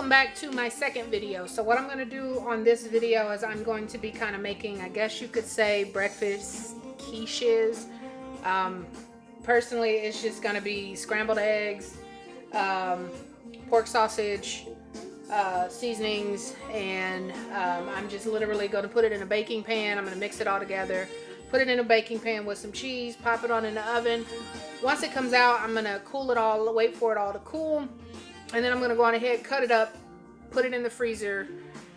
welcome back to my second video. So what I'm going to do on this video is I'm going to be kind of making, I guess you could say, breakfast quiches. Personally, it's just going to be scrambled eggs, pork sausage, seasonings, and I'm just literally going to put it in a baking pan. I'm going to mix it all together, put it in a baking pan with some cheese, pop it on in the oven. Once it comes out, I'm going to cool it all, wait for it all to cool. And then I'm going to go on ahead, cut it up, put it in the freezer.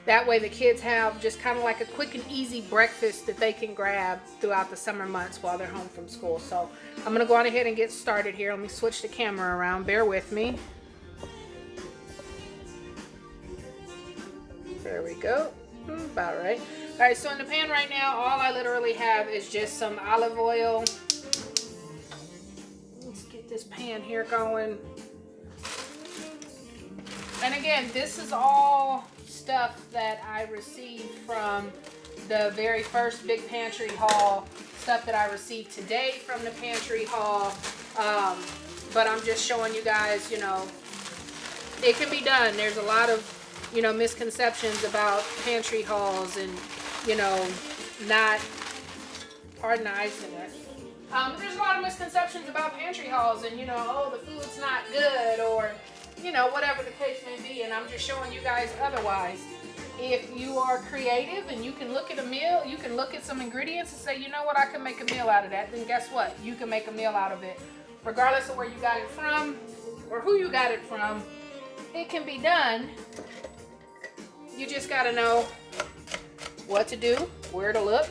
That way the kids have just kind of like a quick and easy breakfast that they can grab throughout the summer months while they're home from school. So I'm going to go on ahead and get started here. Let me switch the camera around. Bear with me. There we go. About right. All right, so in the pan right now, all I literally have is just some olive oil. Let's get this pan here going. And again, this is all stuff that I received from the very first big pantry haul, stuff that I received today from the pantry haul. But I'm just showing you guys, you know, it can be done. There's a lot of, you know, misconceptions about pantry hauls and, you know, not, pardon the icing there. There's a lot of misconceptions about pantry hauls and, you know, oh, the food's not good or, you know, whatever the case may be, and I'm just showing you guys otherwise. If you are creative and you can look at a meal, you can look at some ingredients and say, you know what, I can make a meal out of that, then guess what? You can make a meal out of it. Regardless of where you got it from or who you got it from, it can be done. You just got to know what to do, where to look,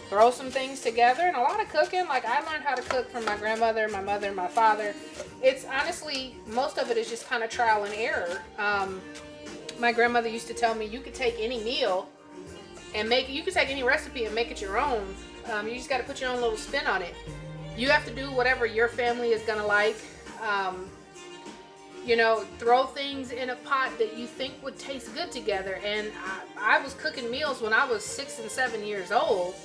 throw some things together, and a lot of cooking. Like, I learned how to cook from my grandmother, my mother, my father. It's honestly, most of it is just kind of trial and error. My grandmother used to tell me you could take any meal and make it, you could take any recipe and make it your own. You just got to put your own little spin on it. You have to do whatever your family is going to like. You know, throw things in a pot that you think would taste good together. And I was cooking meals when I was 6 and 7 years old.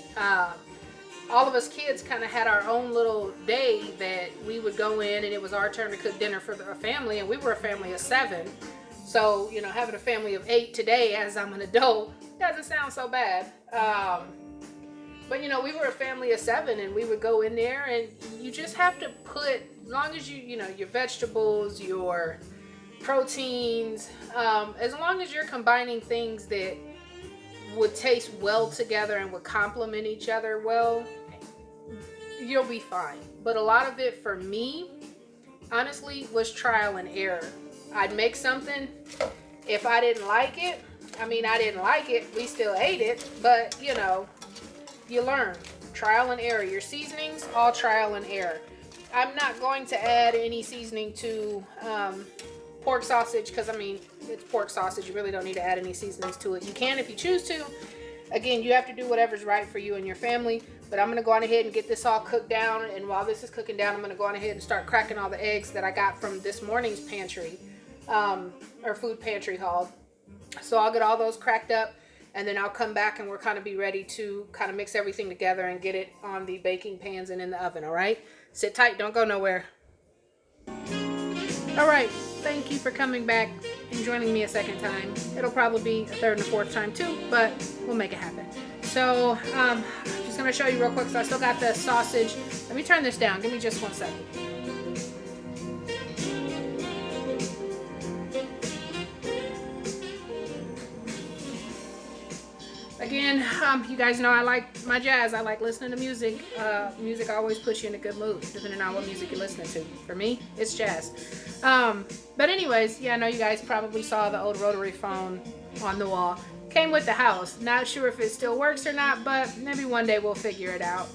All of us kids kind of had our own little day that we would go in and it was our turn to cook dinner for our family, and we were a family of 7. So, you know, having a family of 8 today as I'm an adult doesn't sound so bad. But, you know, we were a family of 7 and we would go in there and you just have to put, as long as you know, your vegetables, your proteins, as long as you're combining things that would taste well together and would complement each other well, you'll be fine. But a lot of it for me, honestly, was trial and error. I'd make something. If I didn't like it, I mean, I didn't like it. We still ate it. But, you know, you learn. Trial and error. Your seasonings, all trial and error. I'm not going to add any seasoning to pork sausage because, I mean, it's pork sausage. You really don't need to add any seasonings to it. You can if you choose to. Again, you have to do whatever's right for you and your family. But I'm going to go on ahead and get this all cooked down. And while this is cooking down, I'm going to go on ahead and start cracking all the eggs that I got from this morning's pantry, or food pantry haul. So I'll get all those cracked up. And then I'll come back and we'll kind of be ready to kind of mix everything together and get it on the baking pans and in the oven, all right? Sit tight. Don't go nowhere. All right. Thank you for coming back and joining me a second time. It'll probably be a third and a fourth time too, but we'll make it happen. So I'm just going to show you real quick. So I still got the sausage. Let me turn this down. Give me just 1 second. Again, you guys know I like my jazz. I like listening to music. Music always puts you in a good mood, depending on what music you're listening to. For me, it's jazz. But anyways, yeah, I know you guys probably saw the old rotary phone on the wall. Came with the house. Not sure if it still works or not, but maybe one day we'll figure it out.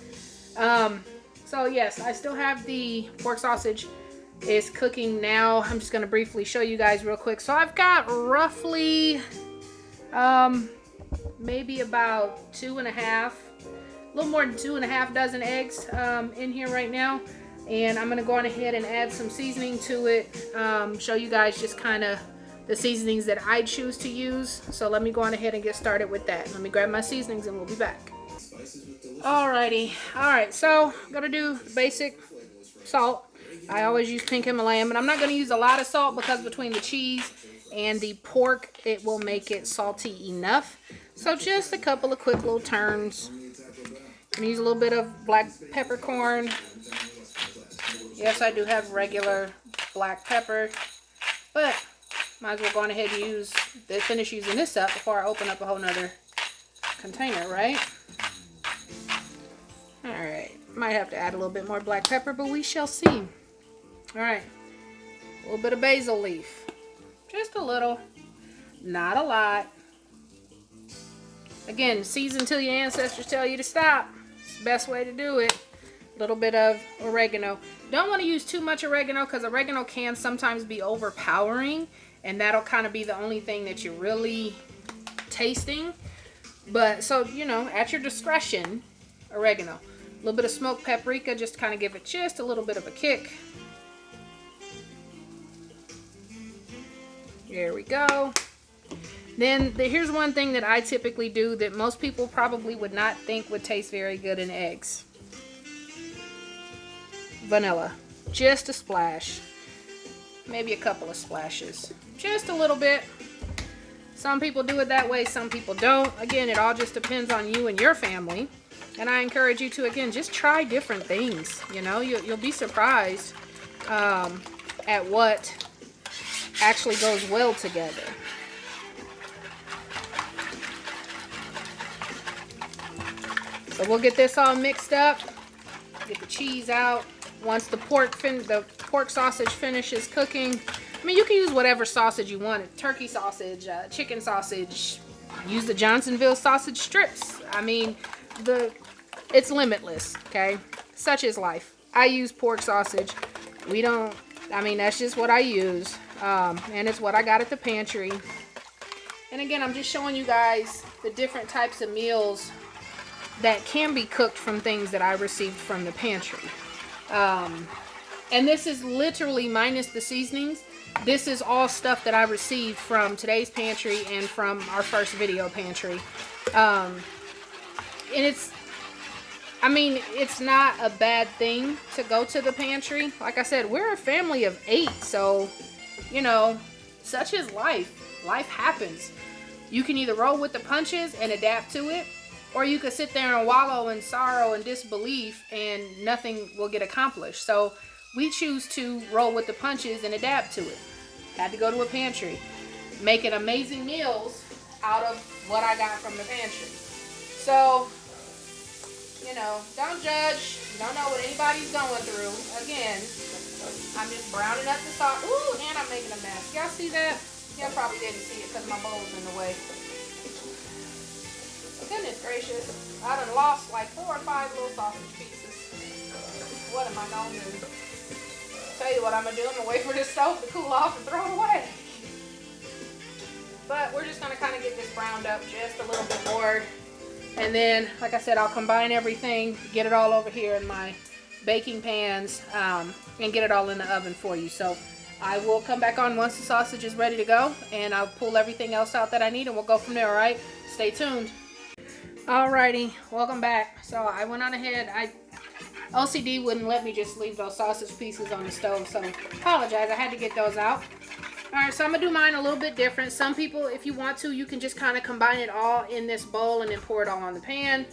So yes, I still have the pork sausage. It's cooking now. I'm just going to briefly show you guys real quick. So I've got roughly... maybe about 2.5, a little more than 2.5 dozen eggs in here right now. And I'm going to go on ahead and add some seasoning to it. Show you guys just kind of the seasonings that I choose to use. So let me go on ahead and get started with that. Let me grab my seasonings and we'll be back. Alrighty. Alright, so I'm going to do the basic salt. I always use pink Himalayan, but I'm not going to use a lot of salt because between the cheese and the pork, it will make it salty enough. So just a couple of quick little turns. I'm use a little bit of black peppercorn. Yes, I do have regular black pepper, but might as well go on ahead and finish using this up before I open up a whole nother container, right? Alright, might have to add a little bit more black pepper, but we shall see. Alright, a little bit of basil leaf. Just a little, not a lot. Again, season till your ancestors tell you to stop. It's the best way to do it. A little bit of oregano. Don't want to use too much oregano because oregano can sometimes be overpowering, and that'll kind of be the only thing that you're really tasting. But so, you know, at your discretion, oregano. A little bit of smoked paprika just to kind of give it just a little bit of a kick. There we go. Then here's one thing that I typically do that most people probably would not think would taste very good in eggs. Vanilla. Just a splash. Maybe a couple of splashes. Just a little bit. Some people do it that way, some people don't. Again, it all just depends on you and your family. And I encourage you to, again, just try different things. You know, you'll be surprised at what actually goes well together. So we'll get this all mixed up. Get the cheese out. Once the pork sausage finishes cooking, I mean, you can use whatever sausage you want. Turkey sausage, chicken sausage. Use the Johnsonville sausage strips. I mean, it's limitless, okay? Such is life. I use pork sausage. That's just what I use. And it's what I got at the pantry. And again, I'm just showing you guys the different types of meals that can be cooked from things that I received from the pantry. And this is literally minus the seasonings. This is all stuff that I received from today's pantry and from our first video pantry. And it's not a bad thing to go to the pantry. Like I said, we're a family of 8, so, you know, such is life. Life happens. You can either roll with the punches and adapt to it, or you could sit there and wallow in sorrow and disbelief and nothing will get accomplished. So we choose to roll with the punches and adapt to it. Had to go to a pantry. Making amazing meals out of what I got from the pantry. So, you know, don't judge. You don't know what anybody's going through. Again, I'm just browning up the sauce. Ooh, and I'm making a mess. Y'all see that? Y'all probably didn't see it because my bowl's in the way. Goodness gracious, I done lost like 4 or 5 little sausage pieces. What am I gonna do? Tell you what I'm gonna do, I'm gonna wait for this stove to cool off and throw it away. But we're just gonna kind of get this browned up just a little bit more. And then, like I said, I'll combine everything, get it all over here in my baking pans, and get it all in the oven for you. So I will come back on once the sausage is ready to go, and I'll pull everything else out that I need, and we'll go from there, all right? Stay tuned. Alrighty, welcome back. So I went on ahead, OCD wouldn't let me just leave those sausage pieces on the stove, so apologize, I had to get those out. Alright, so I'm gonna do mine a little bit different. Some people, if you want to, you can just kind of combine it all in this bowl and then pour it all on the pan.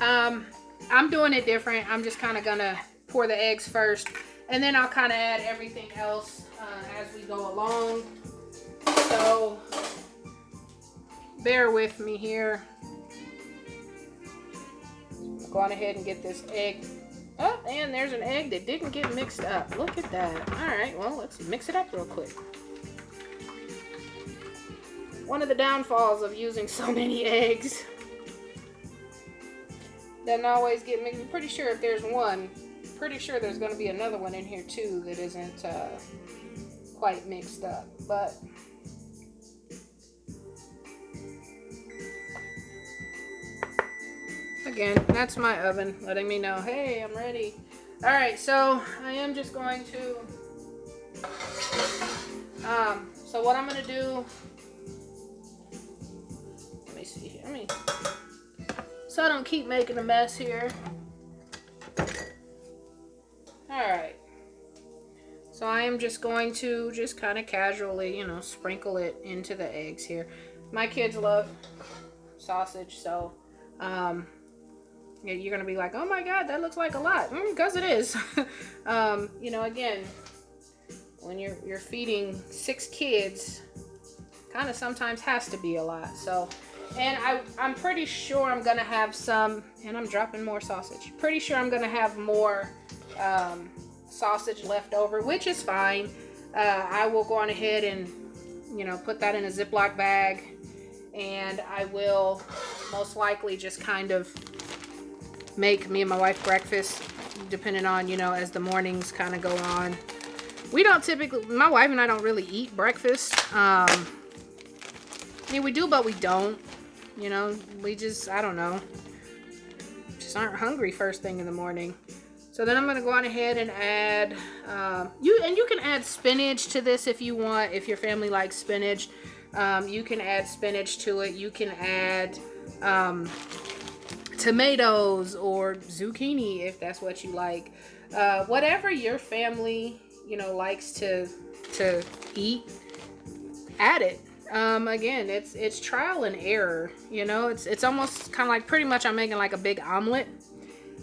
I'm doing it different. I'm just kind of gonna pour the eggs first, and then I'll kind of add everything else as we go along. So bear with me here. Go on ahead and get this egg. Oh, and there's an egg that didn't get mixed up. Look at that. Alright, well, let's mix it up real quick. One of the downfalls of using so many eggs. Doesn't always get mixed. I'm pretty sure if there's one, pretty sure there's going to be another one in here too that isn't quite mixed up. But again, that's my oven letting me know, hey, I'm ready. Alright, so I am just going to, so what I'm going to do, let me see here, so I don't keep making a mess here. Alright, So I am just going to just kind of casually, you know, sprinkle it into the eggs here. My kids love sausage, so you're gonna be like, oh my god, that looks like a lot, because it is. You know, again, when you're feeding 6 kids, kind of sometimes has to be a lot. So, and I'm pretty sure I'm gonna have some, and I'm dropping more sausage. Pretty sure I'm gonna have more sausage left over, which is fine. I will go on ahead and, you know, put that in a Ziploc bag, and I will most likely just kind of make me and my wife breakfast, depending on, you know, as the mornings kind of go on. We don't typically, my wife and I don't really eat breakfast. I mean, we do, but we don't. You know, we just, I don't know, just aren't hungry first thing in the morning. So then I'm going to go on ahead and add, you can add spinach to this if you want, if your family likes spinach. You can add spinach to it. You can add tomatoes or zucchini if that's what you like. Whatever your family, you know, likes to eat, add it. Again, it's trial and error. You know, it's almost kind of like, pretty much I'm making like a big omelet.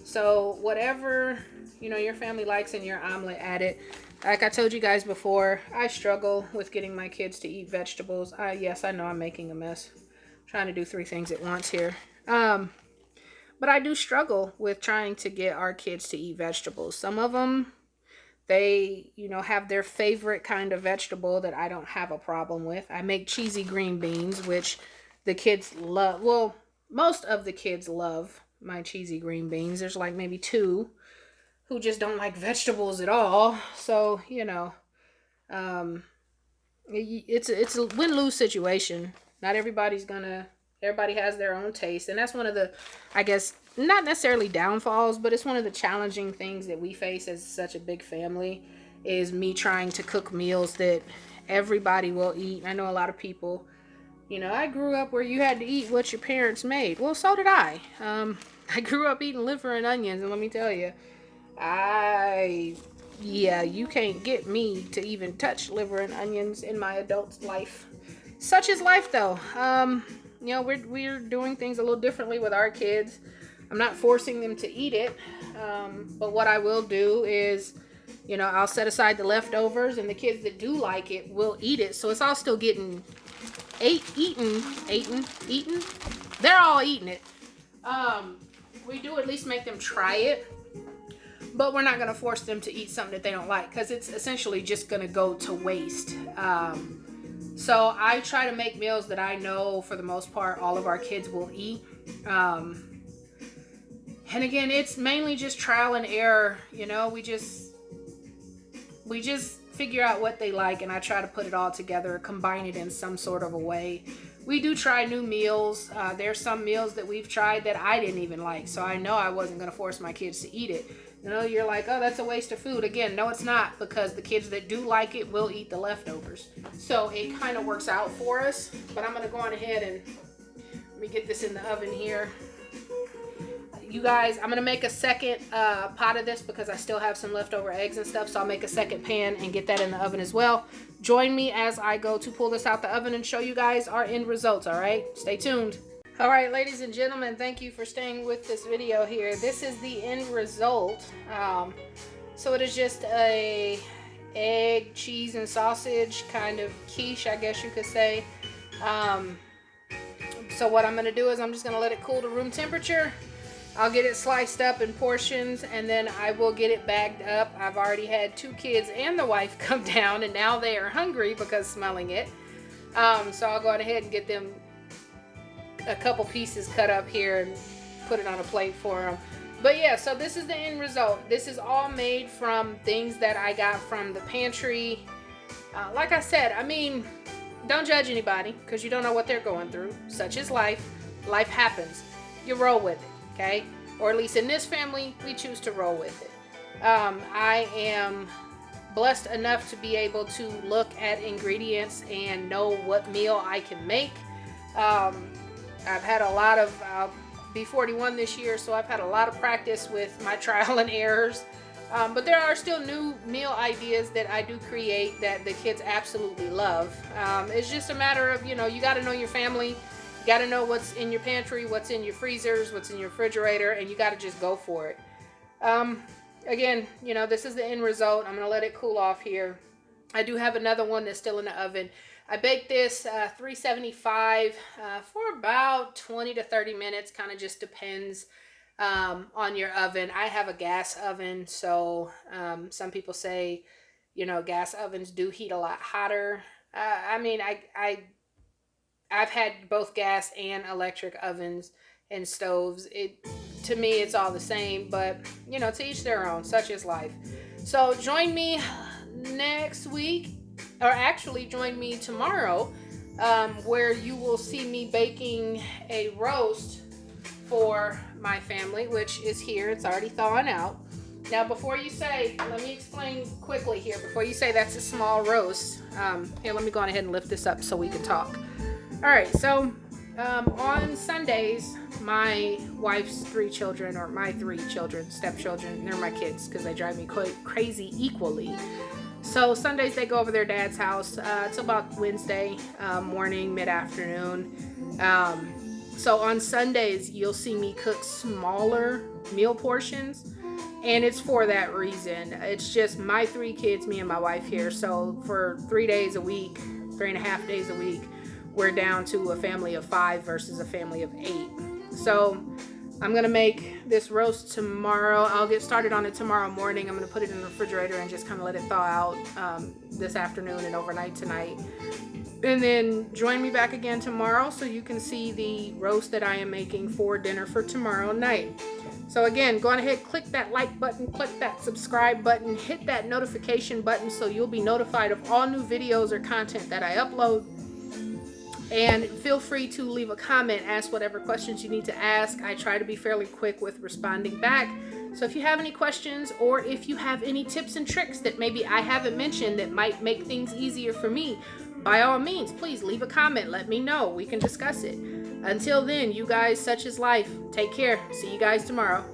So whatever, you know, your family likes in your omelet, add it. Like I told you guys before, I struggle with getting my kids to eat vegetables. Yes, I know I'm making a mess. I'm trying to do 3 things at once here. But I do struggle with trying to get our kids to eat vegetables. Some of them, they, you know, have their favorite kind of vegetable that I don't have a problem with. I make cheesy green beans, which the kids love. Well, most of the kids love my cheesy green beans. There's like maybe 2 who just don't like vegetables at all. So, you know, it's a win-lose situation. Not everybody has their own taste. And that's one of the, I guess, not necessarily downfalls, but it's one of the challenging things that we face as such a big family, is me trying to cook meals that everybody will eat. I know a lot of people, you know, I grew up where you had to eat what your parents made. Well, so did I. I grew up eating liver and onions, and let me tell you, yeah, you can't get me to even touch liver and onions in my adult life. Such is life, though. You know, we're doing things a little differently with our kids. I'm not forcing them to eat it, but what I will do is, you know, I'll set aside the leftovers, and the kids that do like it will eat it. So it's all still getting eaten. They're all eating it. We do at least make them try it, but we're not going to force them to eat something that they don't like, because it's essentially just going to go to waste. So I try to make meals that I know for the most part all of our kids will eat. And again, it's mainly just trial and error. You know, we just figure out what they like, and I try to put it all together, combine it in some sort of a way. We do try new meals. There's some meals that we've tried that I didn't even like, so I know I wasn't going to force my kids to eat it. You know, you're like, oh, that's a waste of food. Again, no, it's not, because the kids that do like it will eat the leftovers. So it kind of works out for us. But I'm going to go on ahead and let me get this in the oven here. You guys, I'm going to make a second pot of this because I still have some leftover eggs and stuff. So I'll make a second pan and get that in the oven as well. Join me as I go to pull this out the oven and show you guys our end results, all right? Stay tuned. All right, ladies and gentlemen, thank you for staying with this video here. This is the end result. So it is just a egg, cheese, and sausage kind of quiche, I guess you could say. So what I'm going to do is I'm just going to let it cool to room temperature. I'll get it sliced up in portions, and then I will get it bagged up. I've already had 2 kids and the wife come down, and now they are hungry because smelling it. So I'll go ahead and get them a couple pieces cut up here and put it on a plate for them. But yeah, so this is the end result. This is all made from things that I got from the pantry. Like I said, I mean, don't judge anybody because you don't know what they're going through. Such is life. Life happens. You roll with it. Okay, or at least in this family, we choose to roll with it. I am blessed enough to be able to look at ingredients and know what meal I can make. I've had a lot of, be 41 this year, so I've had a lot of practice with my trial and errors. But there are still new meal ideas that I do create that the kids absolutely love. It's just a matter of, you got to know your family. You got to know what's in your pantry, what's in your freezers, what's in your refrigerator, and you got to just go for it. Um, Again, this is the end result. I'm going to let it cool off here. I do have another one that's still in the oven. I baked this 375 for about 20 to 30 minutes. Kind of just depends on your oven. I have a gas oven, so some people say, gas ovens do heat a lot hotter. I mean, I've had both gas and electric ovens and stoves. To me, it's all the same, but to each their own. Such is life. So join me next week, or actually join me tomorrow, where you will see me baking a roast for my family, which is here. It's already thawing out. Now, before you say, let me explain quickly here. Before you say that's a small roast, here, let me go on ahead and lift this up so we can talk. All right, so on Sundays, my wife's 3 children, or my 3 children, stepchildren, they're my kids because they drive me crazy equally. So Sundays they go over their dad's house. It's about Wednesday morning, mid-afternoon. So on Sundays, you'll see me cook smaller meal portions. And it's for that reason. It's just my 3 kids, me and my wife here. So for 3 days a week, 3.5 days a week, we're down to a family of 5 versus a family of 8. So I'm going to make this roast tomorrow. I'll get started on it tomorrow morning. I'm going to put it in the refrigerator and just kind of let it thaw out this afternoon and overnight tonight. And then join me back again tomorrow so you can see the roast that I am making for dinner for tomorrow night. So again, go on ahead, click that like button, click that subscribe button, hit that notification button so you'll be notified of all new videos or content that I upload. And feel free to leave a comment, ask whatever questions you need to ask. I try to be fairly quick with responding back. So if you have any questions, or if you have any tips and tricks that maybe I haven't mentioned that might make things easier for me, by all means, please leave a comment. Let me know. We can discuss it. Until then, you guys, such is life. Take care. See you guys tomorrow.